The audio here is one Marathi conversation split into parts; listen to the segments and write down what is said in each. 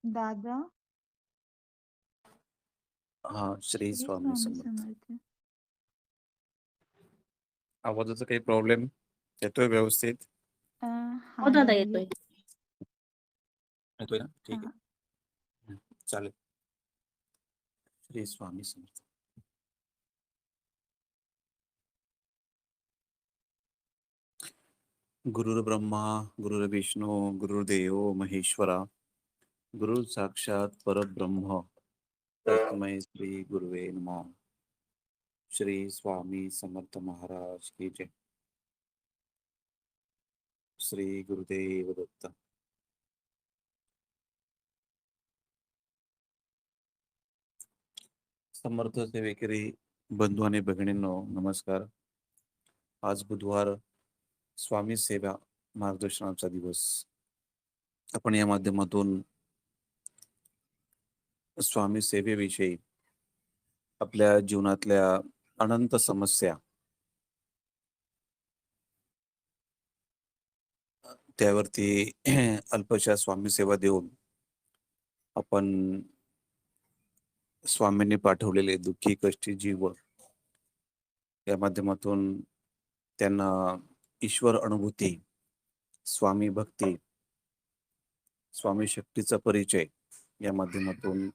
दादा. हा, श्री श्री स्वामी स्वामी समर्थ. समर्थ. आवाजाचा काही प्रॉब्लेम येतोय व्यवस्थित? हा हो दादा, दादा येतोय. येतोय ना? ठीक हा. आहे. चालेल. श्री स्वामी समर्थ. गुरुर्ब्रह्मा गुरुर्विष्णू गुरुर्देव महेश्वरा, गुरु साक्षात परब्रह्म तस्मै श्री गुरुवे नमः. श्री स्वामी समर्थ महाराज की जय. श्री गुरुदेव दत्त. समर्थ सेवेकरी बंधू आणि भगिनींनो, नमस्कार. आज बुधवार, स्वामी सेवा मार्गदर्शनाचा दिवस. आपण या माध्यमातून स्वामी सेवेविषयी, आपल्या जीवनातल्या अनंत समस्या, त्यावरती अल्पशा स्वामी सेवा देऊन आपण स्वामींनी पाठवलेले दुःखी कष्टी जीव या माध्यमातून त्यांना ईश्वर अनुभूती, स्वामी भक्ती, स्वामी शक्तीचा परिचय या माध्यमातून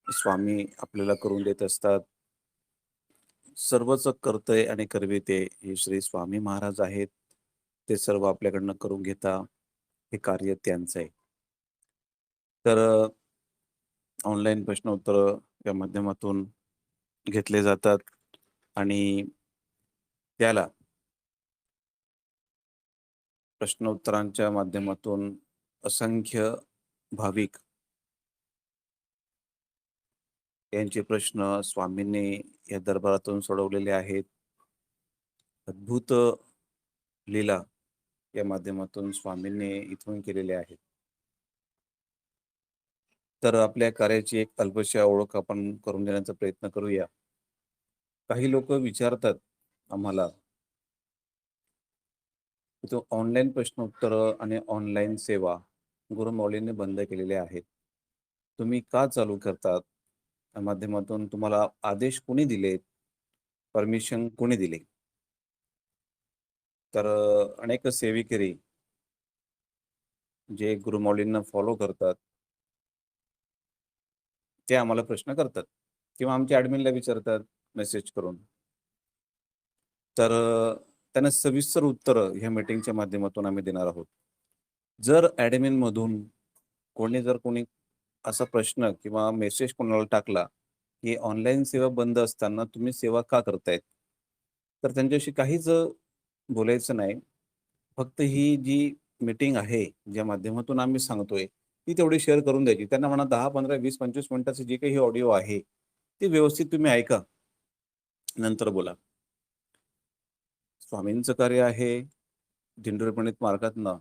स्वामी आपल्याला करून देत असतात. सर्वच कर्ते आणि करविते हे श्री स्वामी महाराज आहेत. ते सर्व आपल्याकडनं करून घेता, हे कार्य त्यांचं आहे. तर ऑनलाईन प्रश्न उत्तर या माध्यमातून घेतले जातात आणि त्याला प्रश्न उत्तरांच्या माध्यमातून असंख्य भाविक यांचे प्रश्न स्वामींनी या दरबारातून सोडवलेले आहेत. अद्भुत लीला या माध्यमातून स्वामींनी इथून केलेले आहेत. तर आपल्या कार्याची एक अल्पशा ओळख आपण करून देण्याचा प्रयत्न करूया. काही लोक विचारतात आम्हाला, तो ऑनलाईन प्रश्न उत्तर आणि ऑनलाईन सेवा गुरुमौलींनी बंद केलेल्या आहेत, तुम्ही का चालू करतात? त्या माध्यमातून तुम्हाला आदेश कोणी दिले, परमिशन कोणी दिले? तर अनेक सेविकरी जे गुरुमौलींना फॉलो करतात ते आम्हाला प्रश्न करतात किंवा आमच्या ॲडमिनला विचारतात मेसेज करून. तर त्यांना सविस्तर उत्तर ह्या मीटिंगच्या माध्यमातून आम्ही देणार आहोत. जर ॲडमिन मधून कोणी असा प्रश्न किंवा मेसेज कोणाला टाकला की ऑनलाईन सेवा बंद असताना तुम्ही सेवा का करतायत, तर त्यांच्याशी काहीच बोलायचं नाही. फक्त ही जी मीटिंग आहे, ज्या माध्यमातून आम्ही सांगतोय, ती तेवढी शेअर करून द्यायची. त्यांना म्हणा 10, 15, 20, 25 मिनिटाचे जे काही ऑडिओ आहे ते व्यवस्थित तुम्ही ऐका, नंतर बोला. स्वामींचं कार्य आहे. दिंडोरीपणित मार्गातनं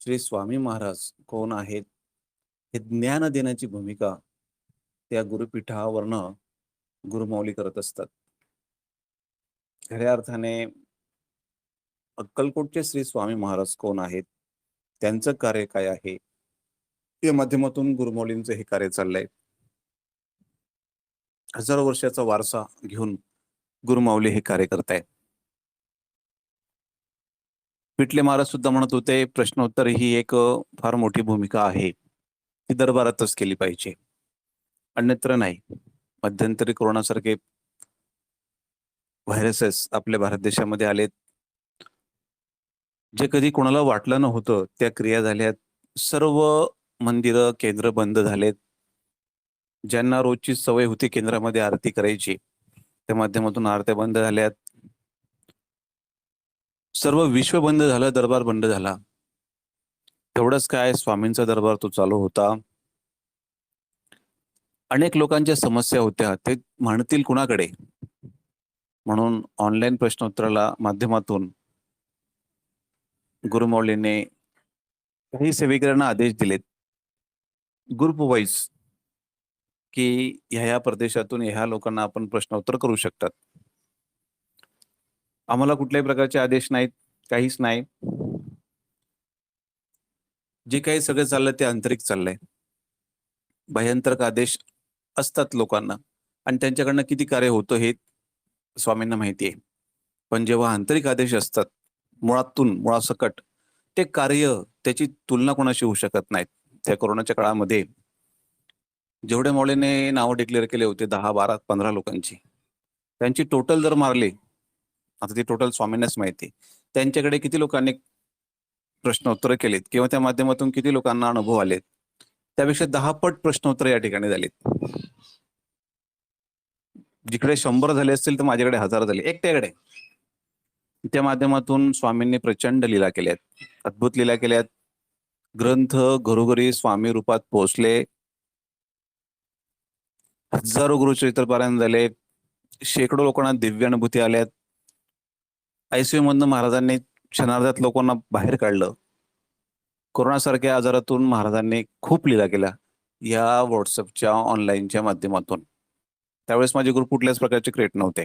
श्री स्वामी महाराज कोण आहेत हे ज्ञान देण्याची भूमिका त्या गुरुपीठावरनं गुरुमौली करत असतात. खऱ्या अर्थाने अक्कलकोटचे श्री स्वामी महाराज कोण आहेत, त्यांचं कार्य काय आहे, या माध्यमातून गुरुमौलींचं हे कार्य चाललंय. हजारो वर्षाचा वारसा घेऊन गुरुमौली हे कार्य करतायत. पिटले महाराज सुद्धा म्हणत होते, प्रश्नोत्तर ही एक फार मोठी भूमिका आहे, ती दरबारातच केली पाहिजे, अन्यत्र नाही. मध्यंतरी कोरोनासारखे व्हायरसेस आपल्या भारत देशामध्ये आलेत, जे कधी कोणाला वाटलं नव्हतं त्या क्रिया झाल्यात. सर्व मंदिरं केंद्र बंद झालेत. ज्यांना रोजची सवय होती केंद्रामध्ये आरती करायची, त्या माध्यमातून आरत्या बंद झाल्यात. सर्व विश्व बंद झालं, दरबार बंद झाला. तेवढंच काय, स्वामींचा दरबार तो चालू होता. अनेक लोकांच्या समस्या होत्या, ते म्हणतील कुणाकडे, म्हणून ऑनलाईन प्रश्नोत्तराला माध्यमातून गुरुमौलींनी काही सेवेकऱ्यांना आदेश दिलेत ग्रुप वाईज, की ह्या प्रदेशातून ह्या लोकांना आपण प्रश्नोत्तर करू शकतात. आम्हाला कुठल्याही प्रकारचे आदेश नाहीत, काहीच नाही. जे काही सगळं चाललंय ते आंतरिक चाललंय. बाह्यांतरिक आदेश असतात लोकांना आणि त्यांच्याकडनं किती कार्य होतं हे स्वामींना माहिती आहे. पण जेव्हा आंतरिक आदेश असतात मुळासकट, ते कार्य त्याची तुलना कोणाशी होऊ शकत नाहीत. त्या कोरोनाच्या काळामध्ये जेवढ्या मौलीने नावं डिक्लेअर केले होते 10, 12, 15 लोकांची, त्यांची टोटल जर मारली, आता ती टोटल स्वामींनाच माहिती, त्यांच्याकडे किती लोकांनी प्रश्नोत्तरं केलीत किंवा त्या माध्यमातून किती लोकांना अनुभव आलेत, त्यापेक्षा 10 पट प्रश्नोत्तर या ठिकाणी झालीत. जिकडे 100 झाले असतील तर माझ्याकडे 1000 झाले एकट्याकडे. त्या माध्यमातून स्वामींनी प्रचंड लीला केल्यात, अद्भुत लीला केल्यात. ग्रंथ घरोघरी स्वामी रूपात पोहोचले. हजारो गुरुचरित्र पारायण झाले. शेकडो लोकांना दिव्य अनुभूती आल्यात. ICU मधनं महाराजांनी क्षणार्धात लोकांना बाहेर काढलं. कोरोनासारख्या आजारातून महाराजांनी खूप लीला केल्या या व्हॉट्सअपच्या ऑनलाईनच्या माध्यमातून. त्यावेळेस माझे गुरु कुठल्याच प्रकारचे क्रिएट नव्हते.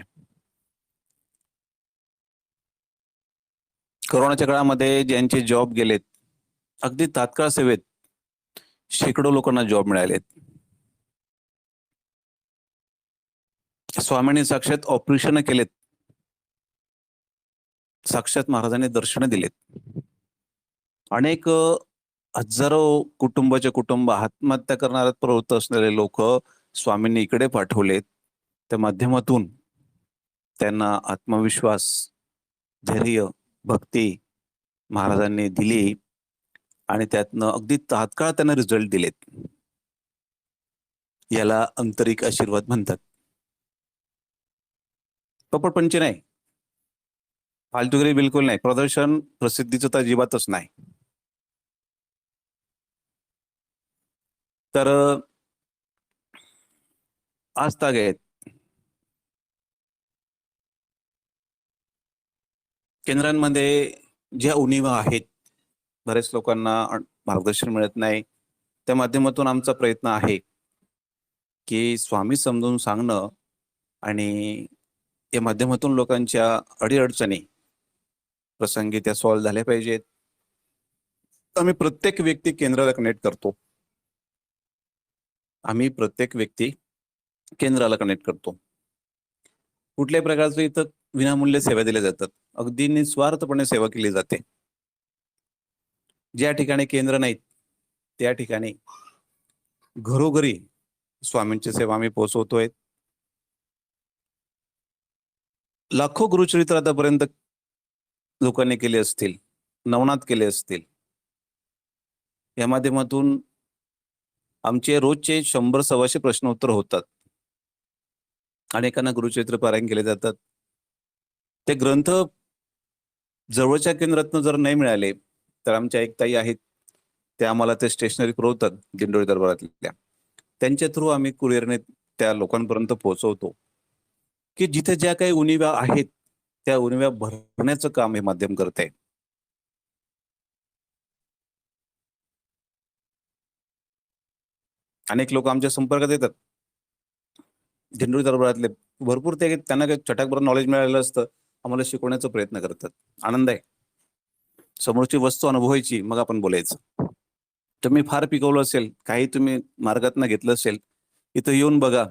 कोरोनाच्या काळामध्ये ज्यांचे जॉब गेलेत, अगदी तात्काळ सेवेत शेकडो लोकांना जॉब मिळालेत. स्वामींनी साक्षात ऑपरेशन केलेत, साक्षात महाराजांनी दर्शन दिलेत. अनेक हजारो कुटुंब आत्महत्या करण्यात प्रवृत्त असलेले लोक स्वामींनी इकडे पाठवलेत. त्या माध्यमातून त्यांना आत्मविश्वास, धैर्य, भक्ती महाराजांनी दिली आणि त्यातनं अगदी तात्काळ त्यांना रिझल्ट दिलेत. याला आंतरिक आशीर्वाद म्हणतात. कपटपंची नाही, फालतुगिरी बिलकुल नाही, प्रदर्शन प्रसिद्धीचं तर अजिबातच नाही. तर आज तागेत केंद्रांमध्ये ज्या उणिवा आहेत, बरेच लोकांना मार्गदर्शन मिळत नाही, त्या माध्यमातून आमचा प्रयत्न आहे की स्वामी समजून सांगणं आणि या माध्यमातून लोकांच्या अडीअडचणी प्रसंगी त्या सॉल्व्ह झाल्या पाहिजेत. आम्ही प्रत्येक व्यक्ती केंद्राला कनेक्ट करतो. कुठल्याही प्रकारचं इथं विनामूल्य सेवा दिल्या जातात. अगदी निस्वार्थपणे सेवा केली जाते. ज्या ठिकाणी केंद्र नाहीत त्या ठिकाणी घरोघरी स्वामींची सेवा आम्ही पोहोचवतोय. लाखो गुरुचरित्र आतापर्यंत लोकांनी केले असतील, नवनाथ केले असतील. या माध्यमातून आमचे रोजचे 100-125 प्रश्नोत्तर होतात. अनेकांना गुरुचरित्र पारायण केले जातात. ते ग्रंथ जवळच्या केंद्रातनं जर नाही मिळाले तर आमच्या एक ताई आहेत, त्या आम्हाला ते स्टेशनरी पुरवतात दिंडोरी दरबारातल्या. त्यांच्या थ्रू आम्ही कुरिअरने त्या लोकांपर्यंत पोहोचवतो की जिथे ज्या काही उणिवा आहेत त्या उणिवा भरण्याचं काम हे माध्यम करत आहे. अनेक लोक आमच्या संपर्कात येतात दिंडोरी दरबारातले, भरपूर ते त्यांना काही चटाकभर नॉलेज मिळालेलं असतं, आम्हाला शिकवण्याचा प्रयत्न करतात. आनंद आहे. समोरची वस्तू अनुभवायची, मग आपण बोलायचं. तुम्ही फार पिकवलं असेल, काही तुम्ही मार्गातनं घेतलं असेल, इथं येऊन बघा,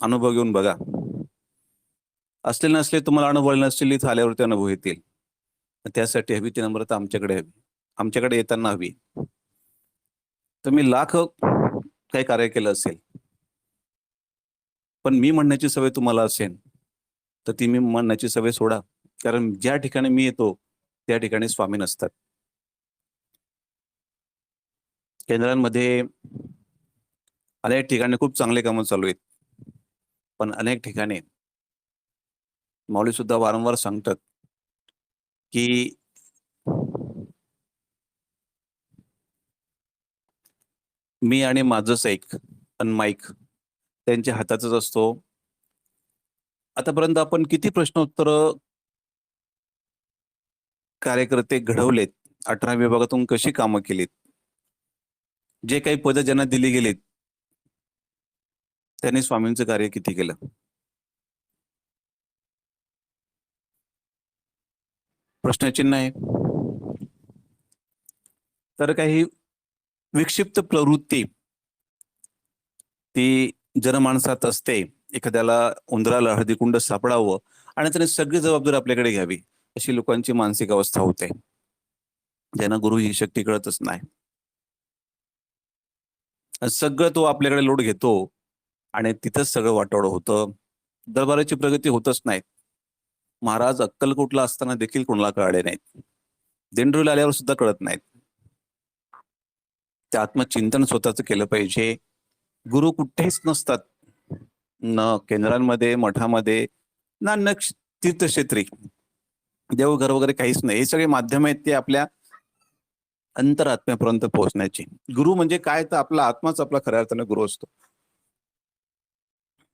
अनुभव घेऊन बघा. असले नसले तुम्हाला अनुभव नसतील, इथं आल्यावरती अनुभव येतील. त्यासाठी हवी ती नम्रता आमच्याकडे हवी, आमच्याकडे येताना हवी. तुम्ही लाख काही कार्य केलं असेल, पण मी म्हणण्याची सवय तुम्हाला असेल तर ती मी म्हणण्याची सवय सोडा. कारण ज्या ठिकाणी मी येतो त्या ठिकाणी स्वामी नसतात. केंद्रांमध्ये अनेक ठिकाणी खूप चांगले कामं चालू आहेत, पण अनेक ठिकाणी माऊली सुद्धा वारंवार सांगतात की मी आणि माझंच ऐक आणि माईक त्यांच्या हातातच असतो. आतापर्यंत आपण किती प्रश्नोत्तर कार्यकर्ते घडवलेत, 18 विभागातून कशी कामं केलीत, जे काही पद ज्यांना दिली गेलीत त्यांनी स्वामींचं कार्य किती केलं. प्रश्नचिन्ह आहे. तर काही विक्षिप्त प्रवृत्ती ती जनमानसात असते. एखाद्याला उंदराला हळदीकुंड सापडावं आणि त्याने सगळी जबाबदारी आपल्याकडे घ्यावी, अशी लोकांची मानसिक अवस्था होते, ज्यांना गुरु ही शक्ती कळतच नाही. आणि सगळं तो आपल्याकडे लोड घेतो आणि तिथंच सगळं वाटोळं होतं. दरबाराची प्रगती होतच नाही. महाराज अक्कलकोटला असताना देखील कोणाला कळले नाहीत. दिंडोरीला आल्यावर सुद्धा कळत नाहीत. ते आत्मचिंतन स्वतःच केलं पाहिजे. गुरु कुठेच नसतात, न केंद्रांमध्ये, मठामध्ये, ना न तीर्थक्षेत्री. देवघर वगैरे काहीच नाही. हे सगळे माध्यम आहेत ते आपल्या अंतरात्म्यापर्यंत पोहोचण्याची. गुरु म्हणजे काय, तर आपला आत्माच आपला खऱ्या अर्थाने गुरु असतो.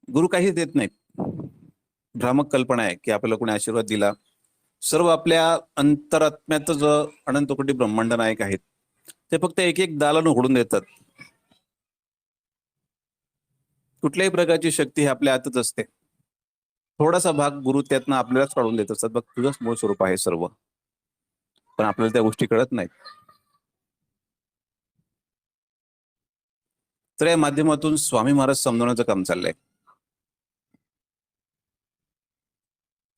गुरु काहीच देत नाही. भ्रामक कल्पना आहे की आपल्याला कोणी आशीर्वाद दिला. सर्व आपल्या अंतरात्म्यातच अनंत कोटी ब्रह्मांड नायक आहेत. ते फक्त एक एक दालन उघडून देतात. कुठल्याही प्रकारची शक्ती ही आपल्या आतच असते. थोडासा भाग गुरु त्यातनं आपल्यालाच काढून देत असतात. बघ, तुझंच मूळ स्वरूप आहे सर्व. पण आपल्याला त्या गोष्टी कळत नाहीत. तर या माध्यमातून स्वामी महाराज समजवण्याचं काम चाललंय.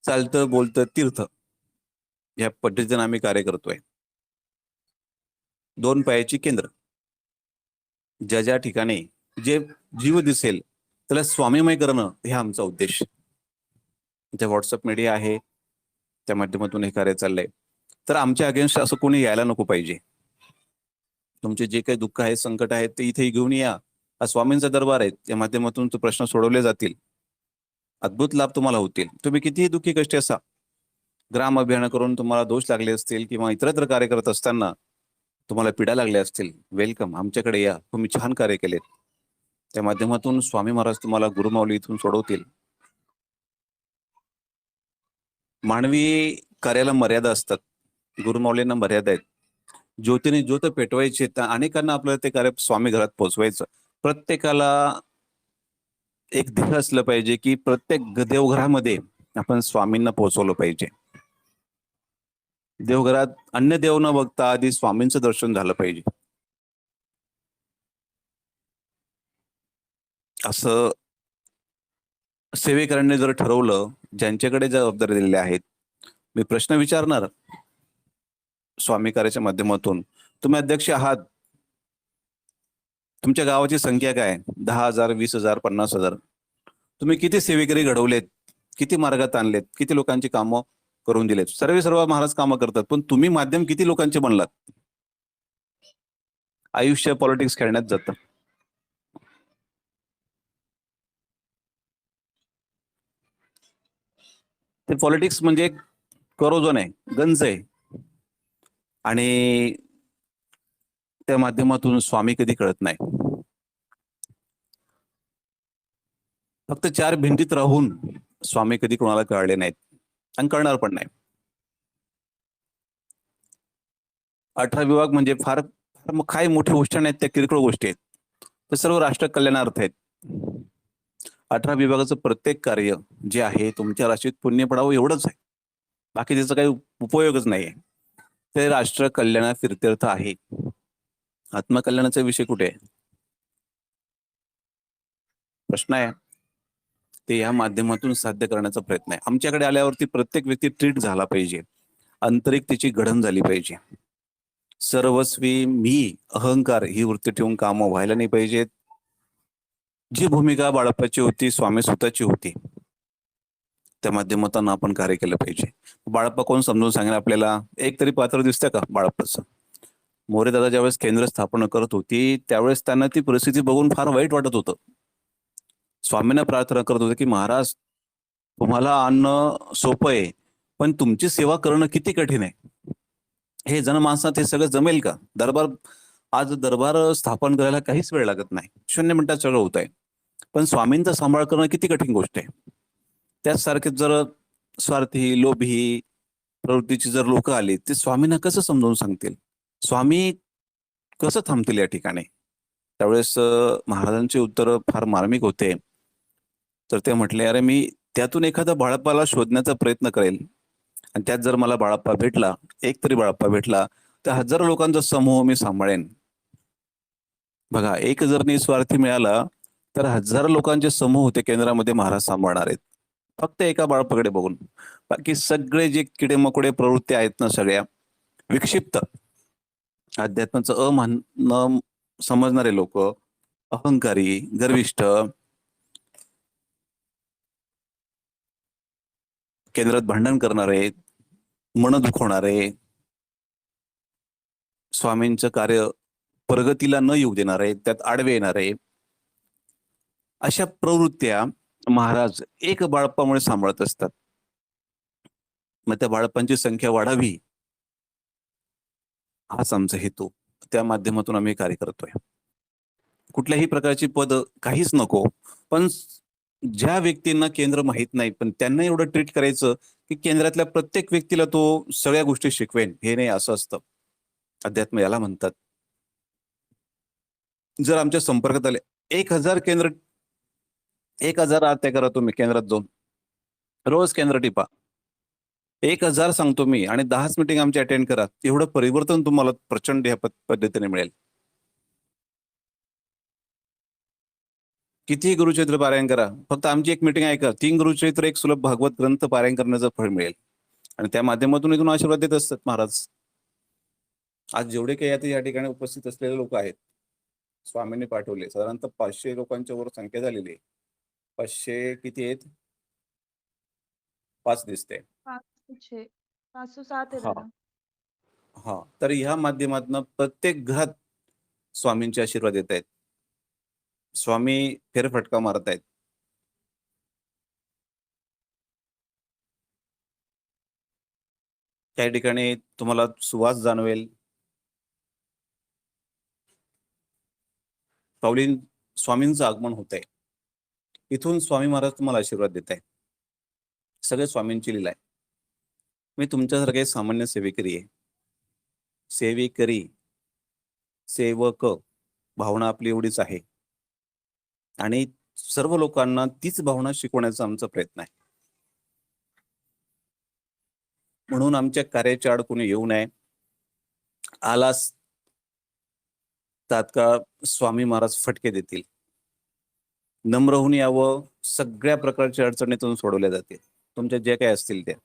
चालतं बोलतं तीर्थ या पद्धतीने आम्ही कार्य करतोय. 2 पायाची केंद्र. ज्या ज्या ठिकाणी जे जीव दिसेल त्याला स्वामीमय करणं हे आमचा उद्देश. जे व्हॉट्सअप मीडिया आहे त्या माध्यमातून हे कार्य चाललंय. तर आमच्या अगेन्स्ट असं कोणी यायला नको पाहिजे. तुमचे जे काही दुःख आहे, संकट आहेत, ते इथे घेऊन या. हा स्वामींचा दरबार आहे. त्या माध्यमातून तो प्रश्न सोडवले जातील. अद्भुत लाभ तुम्हाला होतील. तुम्ही कितीही दुःखी कष्टी असा, ग्राम अभियान करून तुम्हाला दोष लागले असतील किंवा इतरत्र कार्य करत असताना तुम्हाला पीडा लागल्या असतील, वेलकम, आमच्याकडे या. तुम्ही छान कार्य केलेत. त्या माध्यमातून स्वामी महाराज तुम्हाला गुरुमाऊली इथून सोडवतील. मानवी कार्याला मर्यादा असतात, गुरुमाऊलींना मर्यादा आहेत. ज्योतीने ज्योत पेटवायचे, तर अनेकांना आपल्याला ते कार्य स्वामी घरात पोहोचवायचं. प्रत्येकाला एक ध्येय असलं पाहिजे की प्रत्येक देवघरामध्ये आपण स्वामींना पोहोचवलं पाहिजे. देवघरात अन्य देव न बघता आधी स्वामींचं दर्शन झालं पाहिजे. असं सेवेकरांनी जर ठरवलं, ज्यांच्याकडे जबाबदारी दिलेल्या आहेत, मी प्रश्न विचारणार स्वामी कार्याच्या माध्यमातून. तुम्ही अध्यक्ष आहात, तुमच्या गावाची संख्या काय, 10,000, 20,000, 50,000. तुम्ही किती सेवेकरी घडवलेत, किती मार्गात आणलेत, किती लोकांची कामं करून दिलेत. सर्व महाराज कामं करतात, पण तुम्ही माध्यम किती लोकांचे बनलात. आयुष्य पॉलिटिक्स खेळण्यात जातं. ते पॉलिटिक्स म्हणजे करोजन आहे, गंज आहे. आणि त्या माध्यमातून स्वामी कधी कळत नाही. फक्त 4 भिंतीत राहून स्वामी कधी कोणाला कळले नाहीत आणि कळणार पण नाही. 18 विभाग म्हणजे फार काही मोठी गोष्ट नाहीत, त्या किरकोळ गोष्टी आहेत. ते सर्व राष्ट्र कल्याणार्थ आहेत. 18 विभागाचं प्रत्येक कार्य जे आहे तुमच्या राशीत पुण्य पडावं एवढंच आहे. बाकी त्याचा काही उपयोगच नाहीये. ते राष्ट्र कल्याणा फिरतीर्थ आहे. आत्मकल्याणाचा विषय कुठे आहे? प्रश्न आहे. ते या माध्यमातून साध्य करण्याचा प्रयत्न आहे. आमच्याकडे आल्यावरती प्रत्येक व्यक्ती ट्रीट झाला पाहिजे. आंतरिक त्याची घडण झाली पाहिजे. सर्वस्वी मी, अहंकार ही वृत्ती ठेवून कामं व्हायला नाही पाहिजेत. जी भूमिका बाळप्पाची होती, स्वामी स्वतःची होती, त्या माध्यमातून आपण कार्य केलं पाहिजे. बाळप्पा कोण समजून सांगेल आपल्याला? एक तरी पात्र दिसतं का बाळप्पाचं? मोरे दादा ज्यावेळेस केंद्र स्थापना करत होती त्यावेळेस त्यांना ती परिस्थिती बघून फार वाईट वाटत होतं. स्वामींना प्रार्थना करत होते की महाराज, तुम्हाला आणणं सोपं आहे, पण तुमची सेवा करणं किती कठीण आहे. हे जनमानसात हे सगळं जमेल का? आज दरबार स्थापन करायला काहीच वेळ लागत नाही, 0 मिनिटात सगळं होत आहे. पण स्वामींचा सांभाळ करणं किती कठीण गोष्ट आहे. त्याचसारखे जर स्वार्थी, लोभी प्रवृत्तीची जर लोक आली, ते स्वामींना कसं समजावून सांगतील? स्वामी कसं थांबतील या ठिकाणी? त्यावेळेस महाराजांचे उत्तर फार मार्मिक होते. तर ते म्हटले, अरे मी त्यातून एखादा बाळप्पाला शोधण्याचा प्रयत्न करेल, आणि त्यात जर मला बाळप्पा भेटला, एक तरी बाळप्पा भेटला, तर हजारो लोकांचा समूह मी सांभाळेन. बघा, एक जर निस्वार्थी मिळाला तर हजारो लोकांचे समूह होते केंद्रामध्ये महाराज सांभाळणार आहेत, फक्त एका बाळाकडे बघून. बाकी सगळे जे किडेमकोडे प्रवृत्ती आहेत ना, सगळ्या विक्षिप्त, अध्यात्माचं न समजणारे लोक, अहंकारी, गर्विष्ठ, केंद्रात भांडण करणारे, मन दुखवणारे, स्वामींचं कार्य प्रगतीला न येऊ देणारे, त्यात आडवे येणारे, अशा प्रवृत्त्या महाराज एक बाळपामुळे सांभाळत असतात. मग त्या बाळपांची संख्या वाढावी, हाच आमचा हेतू. त्या माध्यमातून आम्ही कार्य करतोय. कुठल्याही प्रकारची पद काहीच नको, पण ज्या व्यक्तींना केंद्र माहित नाही पण त्यांना एवढं ट्रीट करायचं की केंद्रातल्या प्रत्येक व्यक्तीला तो सगळ्या गोष्टी शिकवेन, हे नाही, असं असतं. अध्यात्म याला म्हणतात. जर आमच्या संपर्कात आले 1000 केंद्र, 1000 आत्या करा तुम्ही केंद्रात जाऊन, रोज केंद्र टिपा, 1000 सांगतो मी, आणि 10च मीटिंग आमची अटेंड करा, एवढं परिवर्तन तुम्हाला प्रचंड या पद्धतीने मिळेल. कितीही गुरुचरित्र पारायण करा, फक्त आमची एक मीटिंग ऐका, 3 गुरुचरित्र, एक सुलभ भागवत ग्रंथ पारायण करण्याचं फळ मिळेल. आणि त्या माध्यमातून इथून आशीर्वाद देत असतात महाराज. आज जेवढे काही आता या ठिकाणी उपस्थित असलेले लोक आहेत, स्वामींनी पाठवले, साधारणतः 500 लोकांच्या वर संख्या झालेली आहे. 500 किती आहेत? 5 दिसते. 507 आहे हा दादा. हा, तर ह्या माध्यमातून प्रत्येक घरात स्वामींचे आशीर्वाद येत आहेत. स्वामी फेरफटका मारत आहेत. त्या ठिकाणी तुम्हाला सुवास जाणवेल. पावलीन स्वामींचं आगमन होत आहे. इथून स्वामी महाराज तुम्हाला आशीर्वाद देत आहे. सगळे स्वामींची लीला आहे. मी तुमच्यासारखे सामान्य सेवेकरी आहे. सेवेकरी, सेवक, भावना आपली एवढीच आहे. आणि सर्व लोकांना तीच भावना शिकवण्याचा आमचा प्रयत्न आहे. म्हणून आमच्या कार्याच्या आड कोणी येऊ नये. आलास तात्काळ स्वामी महाराज फटके देतील. नम्र होऊन यावं, सगळ्या प्रकारच्या अडचणीतून सोडवल्या जातील, तुमच्या जे काही असतील त्या.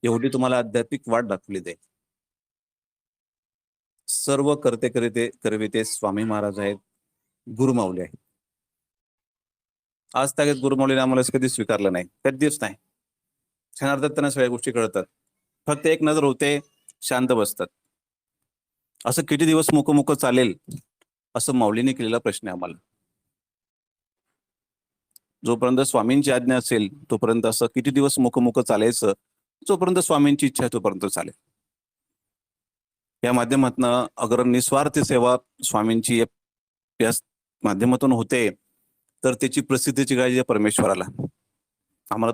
एवढी तुम्हाला आध्यात्मिक वाट दाखवली जाईल. सर्व करते करविते स्वामी महाराज आहेत, गुरुमाऊली आहेत. आज तागत गुरुमाऊलीने आम्हाला कधी स्वीकारलं नाही, कधीच नाही. क्षणार्धात त्यांना सगळ्या गोष्टी कळतात. फक्त एक नजर होते, शांत बसतात. असं किती दिवस मुक चालेल, असं माऊलीने केलेला प्रश्न आहे आम्हाला. जोपर्यंत स्वामींची आज्ञा असेल तोपर्यंत असं किती दिवस मुक चालायचं, जोपर्यंत स्वामींची इच्छा तोपर्यंत चालेल. या माध्यमातून अगर निस्वार्थ सेवा स्वामींची या माध्यमातून होते, तर त्याची प्रसिद्धीची काळजी परमेश्वराला. आम्हाला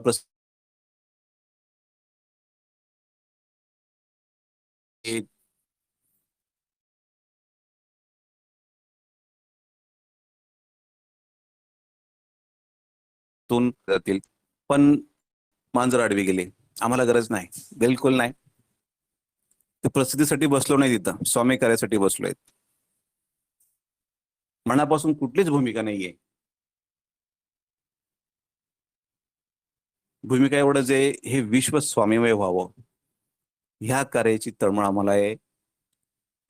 जातील, पण मांजर आडवी गेली, आम्हाला गरज नाही, बिलकुल नाही. ते प्रसिद्धीसाठी बसलो नाही, तिथं स्वामी कार्यासाठी बसलोय. मनापासून कुठलीच भूमिका नाहीये. भूमिका एवढंच आहे, हे विश्व स्वामीमय व्हावं, ह्या कार्याची तळमळ आम्हाला आहे.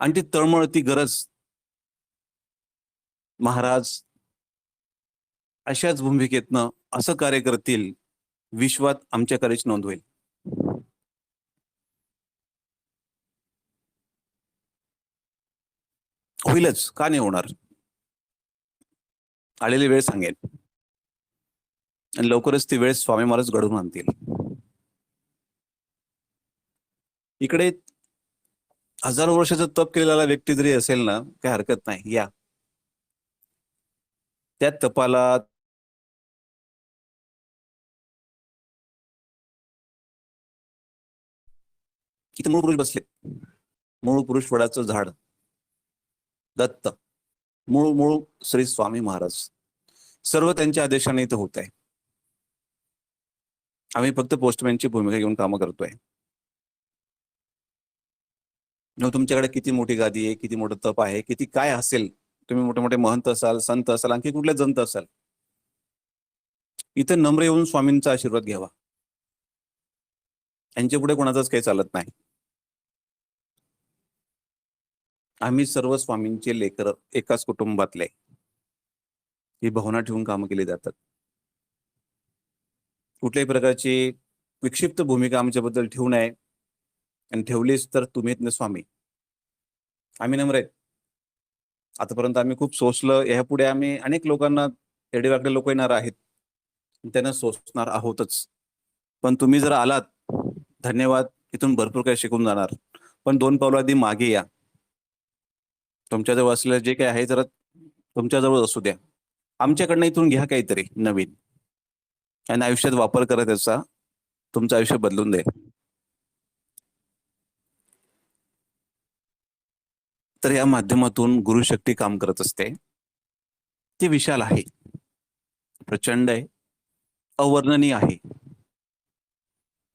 आणि ती तळमळ, ती गरज महाराज अशाच भूमिकेतनं असं कार्य करतील, विश्वात आमच्या कार्याची नोंद होईल. होईलच, का नाही होणार? आलेली वेळ सांगेल, आणि लवकरच ती वेळ स्वामी महाराज घडवून आणतील. इकडे हजारो वर्षाचा तप केलेला व्यक्ती जरी असेल ना, काही हरकत नाही, या. त्या तपाला किती मूळ पुरुष बसले. मूळ पुरुष वडाचं झाड दत्त, मूळ श्री स्वामी महाराज, सर्व त्यांच्या आदेशाने इथं होत आहे. आम्ही फक्त पोस्टमॅनची भूमिका घेऊन कामं करतोय. तुमच्याकडे किती मोठी गादी आहे, किती मोठं तप आहे, किती काय असेल, तुम्ही मोठे मोठे महंत असाल, संत असाल, आणखी कुठले जंत असाल, इथे नम्र येऊन स्वामींचा आशीर्वाद घ्यावा. यांच्या पुढे कोणाचंच काही चालत नाही. आम्ही सर्व स्वामींचे लेकर एकाच कुटुंबातले, ही भावना ठेवून कामं केली जातात. कुठल्याही प्रकारची विक्षिप्त भूमिका आमच्याबद्दल ठेवू नये, आणि ठेवलीच तर तुम्ही स्वामी. आम्ही नम्र आहेत. आतापर्यंत आम्ही खूप सोसलं, यापुढे आम्ही अनेक लोकांना, येडेवाकडे लोक येणार आहेत, त्यांना सोसणार आहोतच. पण तुम्ही जर आलात, धन्यवाद, इथून भरपूर काही शिकून जाणार. पण 2 पावलं आधी मागे या. तुमच्याजवळ असलेलं जे काही आहे जरा तुमच्याजवळ असू द्या. आमच्याकडनं इथून घ्या काहीतरी नवीन, आणि आयुष्यात वापर करा त्याचा, तुमचं आयुष्य बदलून जाईल. तर या माध्यमातून गुरुशक्ती काम करत असते. ती विशाल आहे, प्रचंड आहे, अवर्णनीय आहे.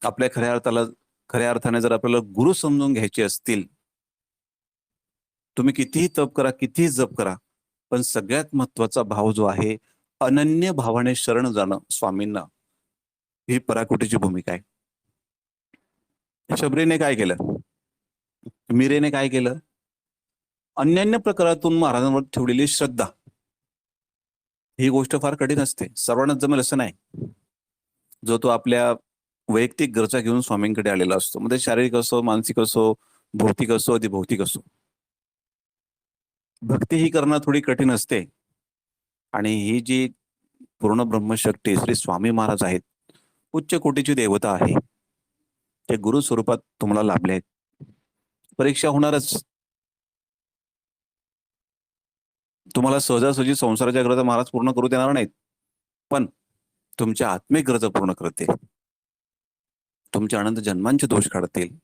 आपल्या खऱ्या अर्थाने जर आपल्याला गुरु समजून घ्यायचे असतील, तुम्ही कितीही तप करा, कितीही जप करा, पण सगळ्यात महत्वाचा भाव जो आहे, अनन्य भावाने शरण जाणं स्वामींना, ही पराकोटीची भूमिका आहे. शबरीने काय केलं? मीरेने काय केलं? अन्यान्य प्रकारातून महाराजांवर ठेवलेली श्रद्धा, ही गोष्ट फार कठीण असते, सर्वांनाच जमेल असं नाही. जो तो आपल्या वैयक्तिक गरजा घेऊन स्वामींकडे आलेला असतो, म्हणजे शारीरिक असो, मानसिक असो, भौतिक असो, अधिभौतिक असो. भक्ती ही करणं थोडी कठीण असते. आणि ही जी पूर्ण ब्रह्मशक्ती श्री स्वामी महाराज आहेत, उच्च कोटीची देवता आहे, ते गुरु स्वरूपात तुम्हाला लाभले आहेत. परीक्षा होणारच. तुम्हाला सहजासहजी संसाराच्या गरजा महाराज पूर्ण करू देणार नाहीत, पण तुमच्या आत्मिक गरजा पूर्ण करतील. तुमच्या अनंत जन्मांचे दोष काढतील.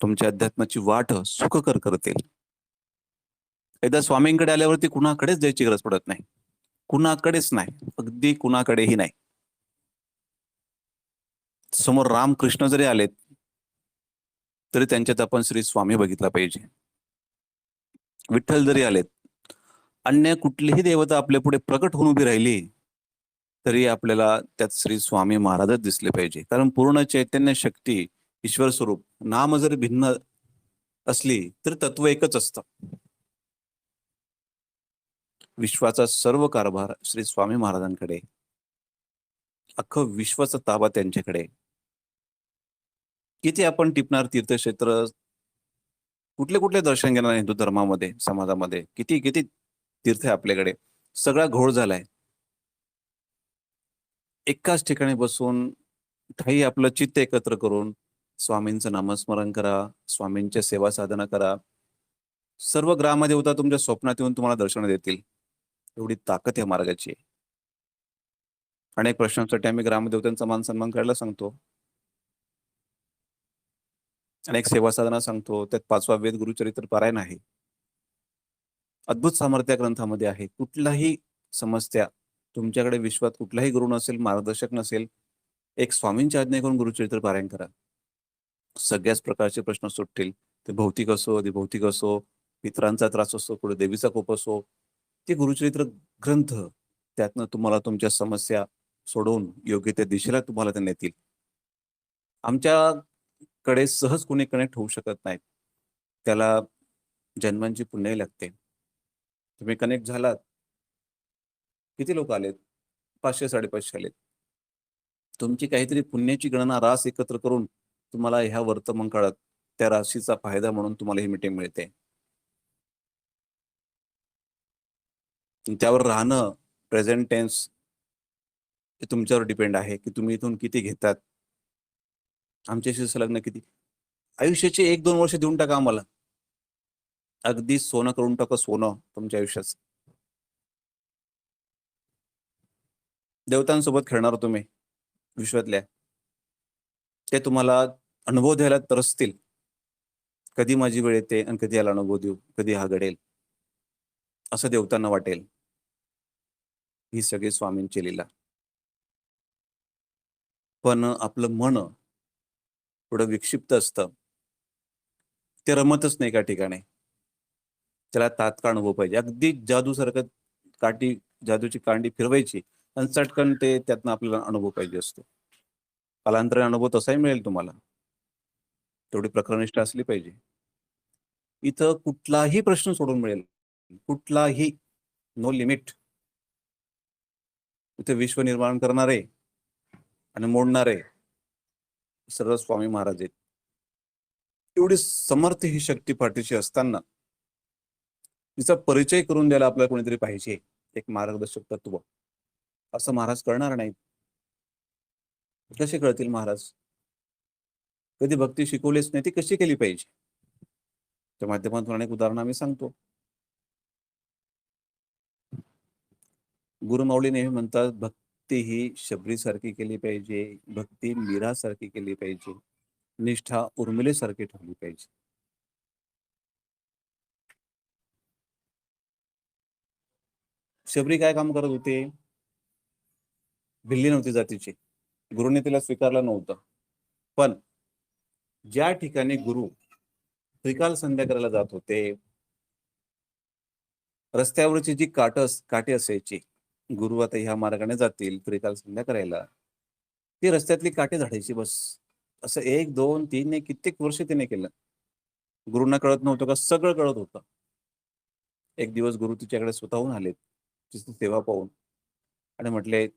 तुमच्या अध्यात्माची वाट सुखकर करतील. एकदा स्वामींकडे आल्यावरती कुणाकडेच जायची गरज पडत नाही. कुणाकडेच नाही, अगदी कुणाकडेही नाही. समोर रामकृष्ण जरी आलेत, तरी त्यांच्यात आपण श्री स्वामी बघितला पाहिजे. विठ्ठल जरी आलेत, अन्य कुठलीही देवता आपल्या पुढे प्रकट होऊन उभी राहिली, तरी आपल्याला त्यात श्री स्वामी महाराजच दिसले पाहिजे. कारण पूर्ण चैतन्य शक्ती, ईश्वर स्वरूप, नाम जर भिन्न असली तर तत्व एकच असतं. विश्वाचा सर्व कारभार श्री स्वामी महाराजांकडे, अख्खं विश्वाचा ताबा त्यांच्याकडे. किती आपण टिपणार तीर्थक्षेत्र, कुठले कुठले दर्शन घेणार हिंदू धर्मामध्ये, समाजामध्ये किती किती तीर्थ आहे आपल्याकडे. सगळा घोळ झालाय. एकाच ठिकाणी बसून काही आपलं चित्त एकत्र करून स्वामींचं नामस्मरण करा, स्वामींच्या सेवा साधना करा. सर्व ग्रामदेवता तुमच्या स्वप्नात येऊन तुम्हाला दर्शन देतील. एवढी ताकद या मार्गाची आहे. अनेक प्रश्नांसाठी आम्ही ग्रामदेवतांचा मान सन्मान करायला सांगतो, अनेक सेवा साधना सांगतो. त्यात 5वा वेद गुरुचरित्र पारायण आहे. अद्भुत सामर्थ्य ग्रंथामध्ये आहे. कुठलाही समस्या तुमच्याकडे विश्वात कुठलाही गुरु नसेल, मार्गदर्शक नसेल, एक स्वामींच्या आज्ञा करून गुरुचरित्र पारायण करा. सगळ्याच प्रकारचे प्रश्न सुटतील. ते भौतिक असो, अधिभौतिक असो, पितरांचा त्रास असो, कुठे देवीचा कोप असो, ते गुरुचरित्र ग्रंथ त्यातनं तुम्हाला तुमच्या समस्या सोडवून योग्य त्या दिशेला तुम्हाला ते नेतील. आमच्याकडे सहज कोणी कनेक्ट होऊ शकत नाहीत. त्याला जन्मांची पुण्याई लागते. तुम्ही कनेक्ट झालात, किती लोक आलेत? 500-550 आलेत. तुमची काहीतरी पुण्याची गणना, रास एकत्र करून तुम्हाला ह्या वर्तमान काळात त्या राशीचा फायदा म्हणून तुम्हाला ही मीटिंग मिळते. त्यावर राहणं, प्रेझेंट टेन्स, हे तुमच्यावर डिपेंड आहे की तुम्ही इथून किती घेतात. आमच्याशी संलग्न किती. आयुष्याचे 1-2 वर्ष देऊन टाका आम्हाला, अगदी सोनं करून टाका, सोनं तुमच्या आयुष्याचं. देवतांसोबत खेळणार तुम्ही विश्वातल्या, ते तुम्हाला अनुभव द्यायला तरसतील. कधी माझी वेळ येते आणि कधी याला अनुभव देऊ, कधी हा घडेल, असं देवतांना वाटेल. ही सगळी स्वामींची लीला. पण आपलं मन थोडं विक्षिप्त असतं, ते रमतच नाही एका ठिकाणी. त्याला तात्काळ अनुभव पाहिजे. अगदी जादूसारखं जादूची कांडी फिरवायची आणि चटकन ते त्यातनं आपल्याला अनुभव पाहिजे असतो. कालांतराने अनुभव तसाही मिळेल तुम्हाला. तेवढी प्रकरनिष्ठ असली पाहिजे. इथं कुठलाही प्रश्न सोडून मिळेल. कुठलाही. No limit. इथे विश्व निर्माण करणारे आणि मोडणारे सर्व स्वामी महाराज आहेत. एवढी समर्थ ही शक्ती पाठीशी असताना तिचा परिचय करून द्यायला आपल्याला कोणीतरी पाहिजे. एक मार्गदर्शक तत्व. असं महाराज करणार नाहीत. कसे कळतील महाराज? कधी भक्ती शिकवलीच नाही, ती कशी केली पाहिजे? त्या माध्यमातून अनेक उदाहरणं आम्ही सांगतो. गुरुमाऊली नेहमी म्हणतात, भक्ती ही शबरीसारखी केली पाहिजे, भक्ती मीरासारखी केली पाहिजे, निष्ठा उर्मिलेसारखी ठेवली पाहिजे. शबरी काय काम करत होते? भिल्ली नव्हती जातीची. गुरुने तिला स्वीकारलं नव्हतं. पण ज्या ठिकाणी गुरु त्रिकाल संध्या करायला जात होते, रस्त्यावरची जी काठी असायची, गुरु आता ह्या मार्गाने जातील त्रिकाल संध्या करायला, ती रस्त्यातली काठी झाडायची बस. असं 1, 2, 3 नाही, कित्येक वर्ष तिने केलं. गुरुंना कळत नव्हतं का? सगळं कळत होतं. एक दिवस गुरु तिच्याकडे स्वतःहून आलेत, तिची सेवा पाहून, आणि म्हटले,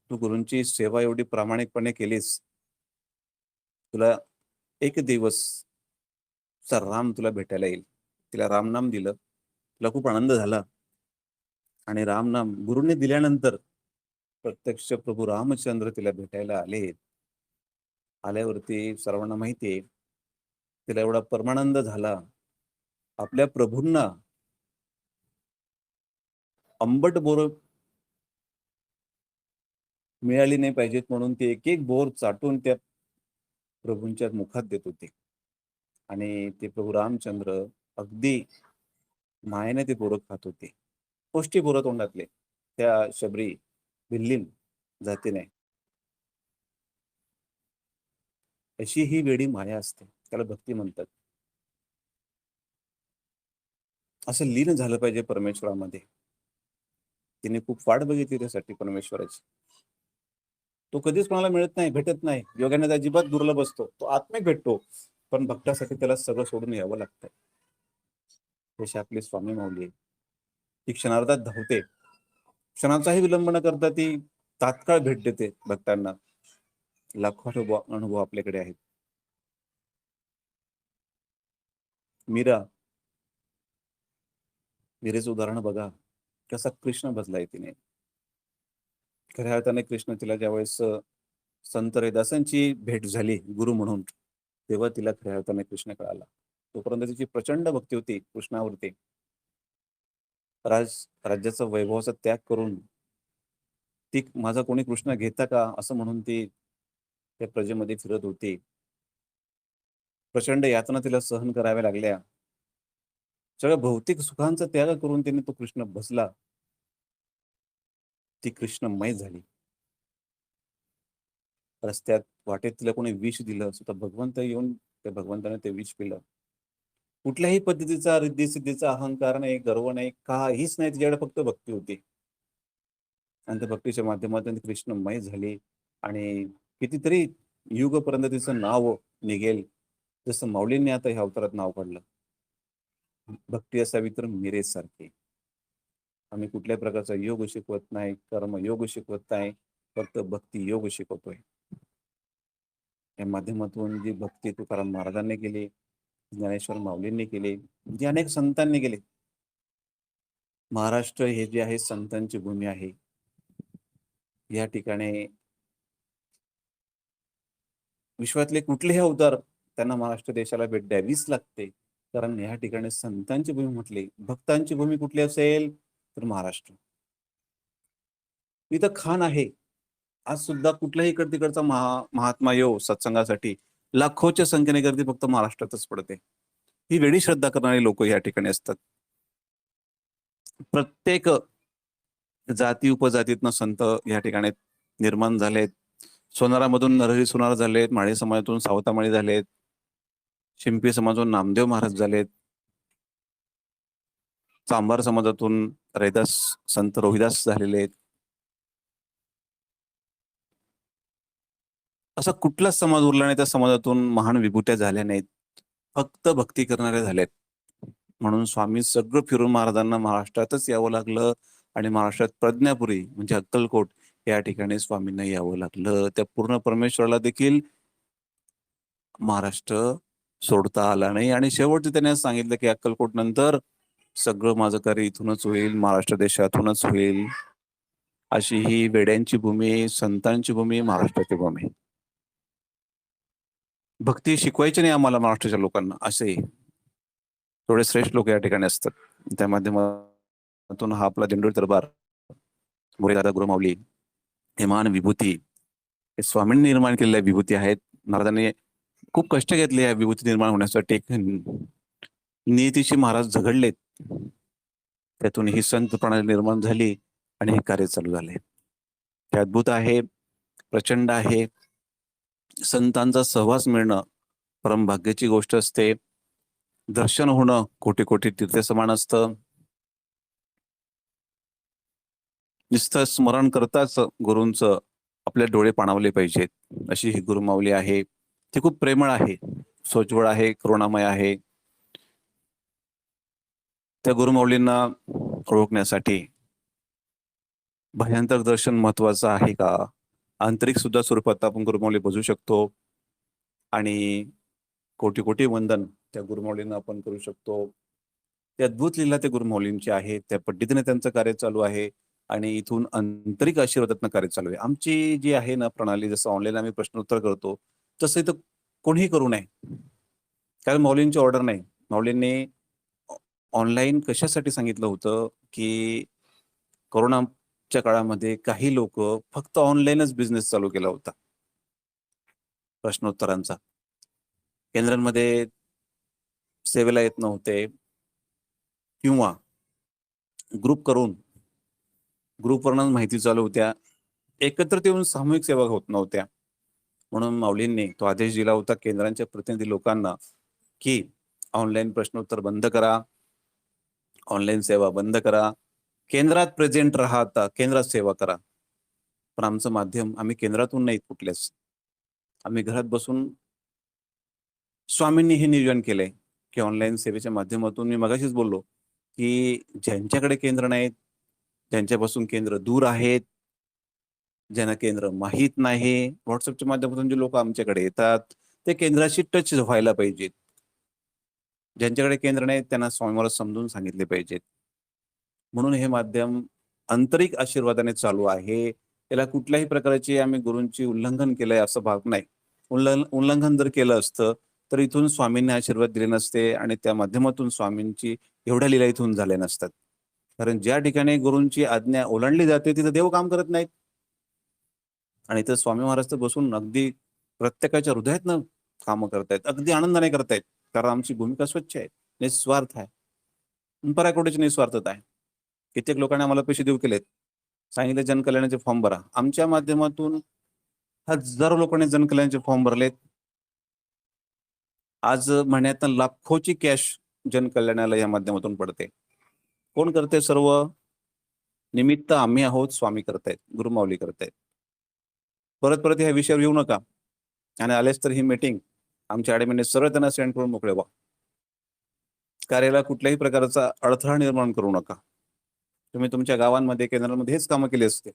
तू गुरूंची सेवा एवढी प्रामाणिकपणे केलीस, तुला एक दिवस राम तुला भेटायला येईल. तिला रामनाम दिलं. तिला खूप आनंद झाला. आणि रामनाम गुरूंनी दिल्यानंतर प्रत्यक्ष प्रभू रामचंद्र तिला भेटायला आले. आल्यावरती सर्वांना माहिती आहे, तिला एवढा परमानंद झाला. आपल्या प्रभूंना आंबट बोर मिळाली नाही पाहिजेत म्हणून ते एक एक बोर चाटून त्या प्रभूंच्या मुखात देत होते. आणि ते प्रभू रामचंद्र अगदी मायेने ते बोरं खात होते. पौष्टिक बोरं तोंडातले त्या शबरी भिल्लीन जातीने. अशी ही वेडी माया असते, त्याला भक्ती म्हणतात. असं लीन झालं पाहिजे परमेश्वरामध्ये. तिने खूप वाट बघितली त्यासाठी परमेश्वराची. तो कधीच कोणाला मिळत नाही, भेटत नाही. योगाने अजिबात दुर्लभ असतो. तो आत्मिक भेटतो, पण भक्तासाठी त्याला सगळं सोडून यावं लागतं. जशी आपली स्वामी माऊली आहे, ती क्षणार्धात धावते. क्षणाचाही विलंब न करता ती तात्काळ भेट देते भक्तांना. लाखो अनुभव आपल्याकडे आहेत. मीरेचं उदाहरण बघा, कसा कृष्ण बदलाय तिने. खऱ्या अर्थाने कृष्ण तिला ज्यावेळेस संत रैदासांची भेट झाली गुरु म्हणून, तेव्हा तिला खऱ्या अर्थाने कृष्ण कळाला. तोपर्यंत तिची प्रचंड भक्ती होती कृष्णावरती. राज्याचा वैभवाचा त्याग करून ती माझा कोणी कृष्ण घेता का असं म्हणून ती त्या प्रजेमध्ये फिरत होती. प्रचंड यातना तिला सहन कराव्या लागल्या. सगळ्या भौतिक सुखांचा त्याग करून तिने तो कृष्ण भजला. ती कृष्णमय झाली. रस्त्यात वाटेत तिला कोणी विष दिलं, स्वतः भगवंत येऊन त्या भगवंताने ते विष पिलं. कुठल्याही पद्धतीचा रिद्धी-सिद्धीचा अहंकार नाही, गर्व नाही, काहीच नाही. तिच्याकडे फक्त भक्ती होती. आणि त्या भक्तीच्या माध्यमातून ती कृष्णमय झाली. आणि कितीतरी युगपर्यंत तिचं नाव निघेल, जसं माऊलींनी आता ह्या अवतारात नाव काढलं. भक्ती असावी तर मीरेसारखी. आम्ही कुठल्याही प्रकारचा योग शिकवत नाही, कर्म योग शिकवत नाही, फक्त भक्ती योग शिकवतोय. या माध्यमातून जी भक्ती तुकाराम महाराजांनी केली, ज्ञानेश्वर माऊलींनी केली, जी अनेक संतांनी केली. महाराष्ट्र हे जे आहे संतांची भूमी आहे. या ठिकाणी विश्वातले कुठलेही अवतार त्यांना महाराष्ट्र देशाला भेट द्यावीच लागते. कारण या ठिकाणी संतांची भूमी म्हटली. भक्तांची भूमी कुठली असेल तर महाराष्ट्र. इथं खान आहे. आज सुद्धा कुठल्याही तिकडचा महात्मा येऊ सत्संगासाठी लाखोच्या संख्येने गर्दी फक्त महाराष्ट्रातच पडते. ही वेळी श्रद्धा करणारी लोक या ठिकाणी असतात. प्रत्येक जाती उपजातीतनं संत या ठिकाणी निर्माण झालेत. सोनारामधून नरहरी सोनार झालेत, माळी समाजातून सावतामाळी झालेत, शिंपी समाजातून नामदेव महाराज झालेत. चांभार समाजातून रैदास संत रोहिदास झालेले आहेत. असा कुठलाच समाज उरला नाही त्या समाजातून महान विभूत्या झाल्या नाहीत, फक्त भक्ती करणाऱ्या झाल्यात. म्हणून स्वामी सगळं फिरून महाराजांना महाराष्ट्रातच यावं लागलं आणि महाराष्ट्रात प्रज्ञापुरी म्हणजे अक्कलकोट या ठिकाणी स्वामींना यावं लागलं. त्या पूर्ण परमेश्वराला देखील महाराष्ट्र सोडता आला नाही आणि शेवटचं त्याने सांगितलं की अक्कलकोट नंतर सगळं माझं कार्य इथूनच होईल, महाराष्ट्र देशातूनच होईल. अशी ही वेड्यांची भूमी, संतांची भूमी, महाराष्ट्राची भूमी. भक्ती शिकवायची नाही आम्हाला महाराष्ट्राच्या लोकांना, असे थोडे श्रेष्ठ लोक या ठिकाणी असतात. त्या माध्यमातून हा आपला दिंडोरी दरबार, मोरेदादा गुरुमाऊली, हे महान विभूती, हे स्वामींनी निर्माण केलेल्या विभूती आहेत. महाराजांनी खूप कष्ट घेतले या विभूती निर्माण होण्यासाठी. नियतीशी महाराज झगडलेत, त्यातून ही संत प्रणाली निर्माण झाली आणि हे कार्य चालू झाले. हे अद्भुत आहे, प्रचंड आहे. संतांचा सहवास मिळणं परमभाग्याची गोष्ट असते. दर्शन होणं कोटी कोटी तीर्थ समान असतं. नुसतं स्मरण करताच गुरूंचं आपले डोळे पाणावले पाहिजेत, अशी ही गुरुमाऊली आहे. ती खूप प्रेमळ आहे, सोज्वळ आहे, करुणामय आहे. त्या गुरुमाऊलींना ओळखण्यासाठी भयंकर दर्शन महत्वाचं आहे का, आंतरिक सुद्धा स्वरूपात आपण गुरुमाऊली बजू शकतो आणि कोटी कोटी वंदन त्या गुरुमाऊलींना आपण करू शकतो. ते अद्भुत लीला त्या गुरुमाऊलींची आहे, त्या पद्धतीने त्यांचं कार्य चालू आहे आणि इथून आंतरिक आशीर्वादातनं कार्य चालू आहे. आमची जी आहे ना प्रणाली, जसं ऑनलाईन आम्ही प्रश्नोत्तर करतो तसं इथं कोणीही करू नये, कारण माऊलींची ऑर्डर नाही. माऊलींनी ऑनलाईन कशासाठी सांगितलं होतं की कोरोनाच्या काळामध्ये काही लोक फक्त ऑनलाईनच बिझनेस चालू केला होता प्रश्नोत्तरांचा. केंद्रांमध्ये सेवेला येत नव्हते किंवा ग्रुपवरनं माहिती चालू होत्या, एकत्रित येऊन सामूहिक सेवा होत नव्हत्या. म्हणून माऊलींनी तो आदेश दिला होता केंद्रांच्या प्रतिनिधी लोकांना की ऑनलाईन प्रश्नोत्तर बंद करा, ऑनलाईन सेवा बंद करा, केंद्रात प्रेझेंट राहता, केंद्रात सेवा करा. पण आमचं माध्यम, आम्ही केंद्रातून नाहीत कुठल्याच, आम्ही घरात बसून स्वामींनी हे नियोजन केलंय की ऑनलाईन सेवेच्या माध्यमातून, मी मगाशीच बोललो की ज्यांच्याकडे केंद्र नाहीत, ज्यांच्यापासून केंद्र दूर आहेत, ज्यांना केंद्र माहीत नाही, व्हॉट्सअपच्या माध्यमातून जे लोक आमच्याकडे येतात ते केंद्राशी टच व्हायला पाहिजेत. ज्यांच्याकडे केंद्र नाही त्यांना स्वामींवर समजून सांगितले पाहिजेत. म्हणून हे माध्यम आंतरिक आशीर्वादाने चालू आहे. त्याला कुठल्याही प्रकारची आम्ही गुरूंची उल्लंघन केलंय असं भाग नाही. उल्लंघन जर केलं असतं तर इथून स्वामींनी आशीर्वाद दिले नसते आणि त्या माध्यमातून स्वामींची एवढ्या लीला इथून झाल्या नसतात. कारण ज्या ठिकाणी गुरूंची आज्ञा ओलांडली जाते तिथं देव काम करत नाहीत. आणि इथं स्वामी महाराज तर बसून अगदी प्रत्येकाच्या हृदयातनं कामं करतायत, अगदी आनंदाने करतायत. कारण आमची भूमिका स्वच्छ आहे, निस्वार्थ आहे, पराकोटीची निस्वार्थता आहे. कित्येक लोकांनी आम्हाला पैसे देऊ केलेत, सांगितले जनकल्याणाचे फॉर्म भरा. आमच्या माध्यमातून हजारो लोकांनी जनकल्याणाचे फॉर्म भरलेत. आज महिन्यातनं लाखोची कॅश जनकल्याणाला या माध्यमातून पडते. कोण करते? सर्व निमित्त आम्ही आहोत, स्वामी करतायत, गुरुमाऊली करतायत. परत परत ह्या विषयावर येऊ नका आणि आलेच तर ही मीटिंग आमच्या ॲडमिनने सरळ त्यांना सेंड करून मोकळे व्हा. कार्याला कुठल्याही प्रकारचा अडथळा निर्माण करू नका. तुम्ही तुमच्या गावांमध्ये, केंद्रांमध्ये हेच कामं केली असते,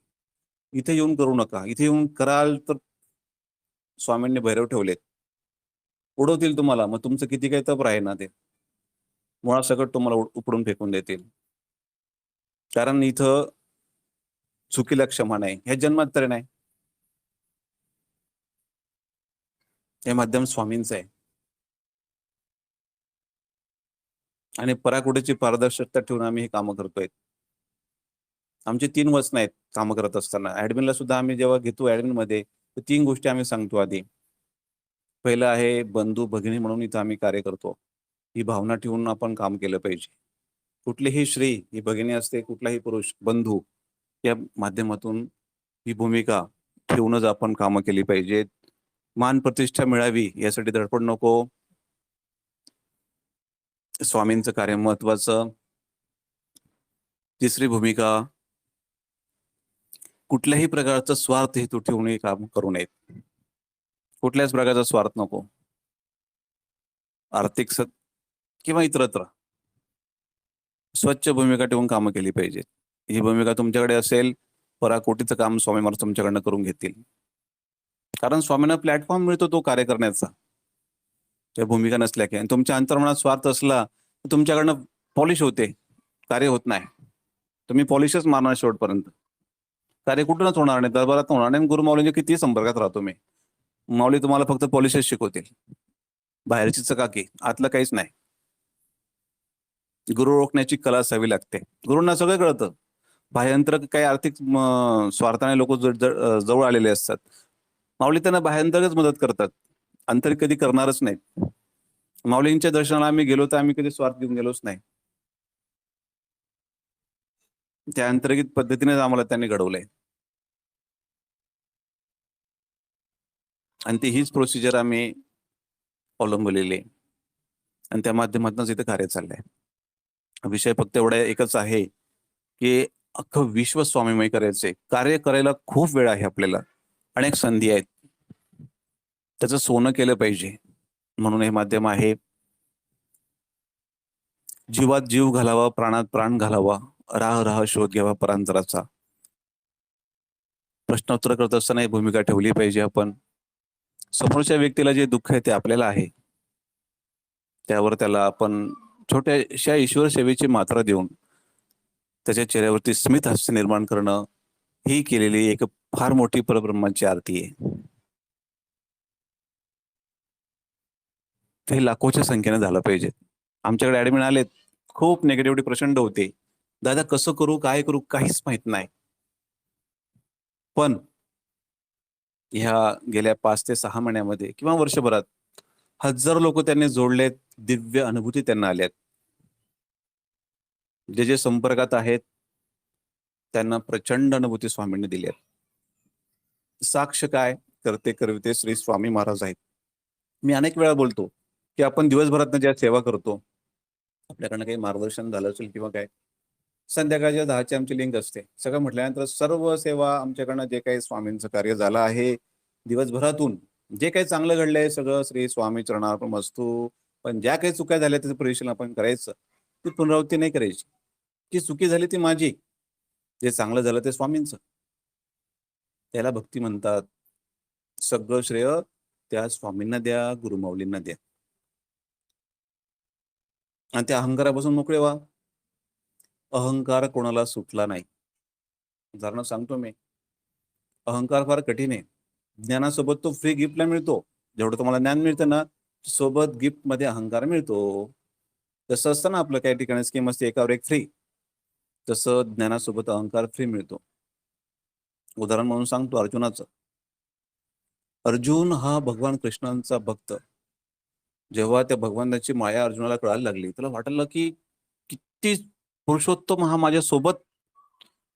इथे येऊन करू नका. इथे येऊन कराल तर स्वामींनी भैरव ठेवलेत, उडवतील तुम्हाला. मग तुमचं किती काही तप राहे ना, ते मुळासकट तुम्हाला उपडून फेकून देतील. कारण इथं चुकीला क्षमा नाही, ह्या जन्मात तरी नाही. हे माध्यम स्वामींचं आहे आणि पराकोटीची पारदर्शकता ठेवून आम्ही हे कामं करतोय. आमची 3 वचनं आहेत कामं करत असताना. ऍडमिनला सुद्धा आम्ही जेव्हा घेतो ऍडमिनमध्ये, तर 3 गोष्टी आम्ही सांगतो आधी. पहिलं आहे बंधू भगिनी म्हणून इथं आम्ही कार्य करतो, ही भावना ठेवून आपण काम केलं पाहिजे. कुठलीही स्त्री ही भगिनी असते, कुठलाही पुरुष बंधू, या माध्यमातून ही भूमिका ठेवूनच आपण कामं केली पाहिजेत. मान प्रतिष्ठा मिळावी यासाठी धडपड नको. स्वामींचं कार्य महत्वाचं. तिसरी भूमिका, कुठल्याही प्रकारचा स्वार्थ हेतू ठेवून हे काम करू नयेत. कुठल्याच प्रकारचा स्वार्थ नको. आर्थिक किंवा इतरत्र स्वच्छ भूमिका ठेवून कामं केली पाहिजेत. ही भूमिका तुमच्याकडे असेल, पराकोटीचं काम स्वामी महाराज तुमच्याकडनं करून घेतील. कारण स्वामींना प्लॅटफॉर्म मिळतो तो कार्य करण्याचा, त्या भूमिका नसल्या की. आणि तुमच्या अंतर्मनात स्वार्थ असला तर तुमच्याकडनं पॉलिश होते, कार्य होत नाही. तुम्ही पॉलिशच मारणार शेवटपर्यंत, कार्य कुठूनच होणार नाही, दरबारात होणार नाही. गुरु माऊलींच्या किती संपर्कात राहतो मी, माऊली तुम्हाला फक्त पॉलिशच शिकवतील, बाहेरची चकाकी, आतलं काहीच नाही. गुरु ओळखण्याची कला असावी लागते. गुरूंना सगळं कळतं. बाह्यंतर काही आर्थिक स्वार्थाने लोक जवळ आलेले असतात, माऊली त्यांना बाह्यंतरच मदत करतात, आंतरिक कधी करणारच नाही. माऊलींच्या दर्शनाला आम्ही गेलो तर आम्ही कधी स्वार्थ घेऊन गेलोच नाही. त्या अंतर्गत पद्धतीने आम्हाला त्यांनी घडवलंय. आणि ती हीच प्रोसिजर आम्ही अवलंबलेली आहे आणि त्या माध्यमातूनच इथे कार्य चाललंय. विषय फक्त एवढा एकच आहे की अख्खं विश्व स्वामीमय करायचंय. कार्य करायला खूप वेळ आहे, आपल्याला अनेक संधी आहेत, त्याचं सोनं केलं पाहिजे. म्हणून हे माध्यम आहे. जीवात जीव घालावा, प्राणात प्राण घालावा, राह राह शोध घ्यावा परांतराचा. प्रश्नोत्तर करत असताना ही भूमिका ठेवली पाहिजे आपण. समोरच्या व्यक्तीला जे दुःख आहे ते आपल्याला आहे, त्यावर त्याला आपण छोट्याशा ईश्वर सेवेची मात्रा देऊन त्याच्या चेहऱ्यावरती स्मित हास्य निर्माण करणं, ही केलेली एक फार मोठी परब्रह्माची आरती आहे. हे लाखोच्या संख्येने झालं पाहिजे. आमच्याकडे ऍडमिन आलेत, खूप निगेटिव्हिटी प्रचंड होते. दादा कसं करू, काय करू, काहीच माहित नाही. पण ह्या गेल्या 5 ते 6 महिन्यामध्ये किंवा वर्षभरात हजारो लोक त्यांनी जोडलेत, दिव्य अनुभूती त्यांना आल्यात. जे जे संपर्कात आहेत त्यांना प्रचंड अनुभूती स्वामींनी दिली आहेत. साक्ष काय, करते करविते श्री स्वामी महाराज आहेत. मी अनेक वेळा बोलतो की आपण दिवसभरात ज्या सेवा करतो, आपल्याकडनं काही मार्गदर्शन झालं असेल किंवा काय, संध्याकाळच्या 10ची आमची लिंक असते. सगळं म्हटल्यानंतर सर्व सेवा आमच्याकडनं जे काही स्वामींचं कार्य झालं आहे, दिवसभरातून जे काही चांगलं घडलंय सगळं श्री स्वामी चरणार्पणमस्तु. पण ज्या काही चुका झाल्या त्याचं परिशीलन आपण करायचं, ती पुनरावृत्ती नाही करायची. ती चुकी झाली ती माझी, जे चांगलं झालं ते स्वामींचं. त्याला भक्ती म्हणतात. सगळं श्रेय त्या स्वामींना द्या, गुरुमाऊलींना द्या आणि त्या अहंकारापासून मोकळे व्हा. अहंकार कोणाला सुटला नाही. उदाहरण सांगतो मी, अहंकार फार कठीण आहे. ज्ञानासोबत तो फ्री गिफ्टला मिळतो. जेवढं तुम्हाला ज्ञान मिळतं ना, सोबत गिफ्ट मध्ये अहंकार मिळतो. तसं असतं ना, आपलं काही ठिकाणी स्कीम असते एकावर एक फ्री, तसं ज्ञानासोबत अहंकार फ्री मिळतो. उदाहरण म्हणून सांगतो अर्जुनाचं. अर्जुन हा भगवान कृष्णांचा भक्त. जेव्हा त्या भगवानाची माया अर्जुनाला कळायला लागली, त्याला वाटलं की किती पुरुषोत्तम हा माझ्या सोबत,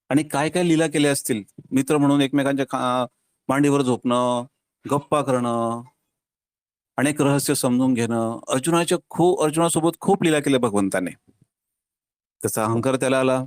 आणि काय काय लीला केल्या असतील. मित्र म्हणून एकमेकांच्या मांडीवर झोपणं, गप्पा करणं, अनेक रहस्य समजून घेणं. अर्जुनासोबत खूप लीला केल्या भगवंताने. त्याचा अहंकार त्याला आला.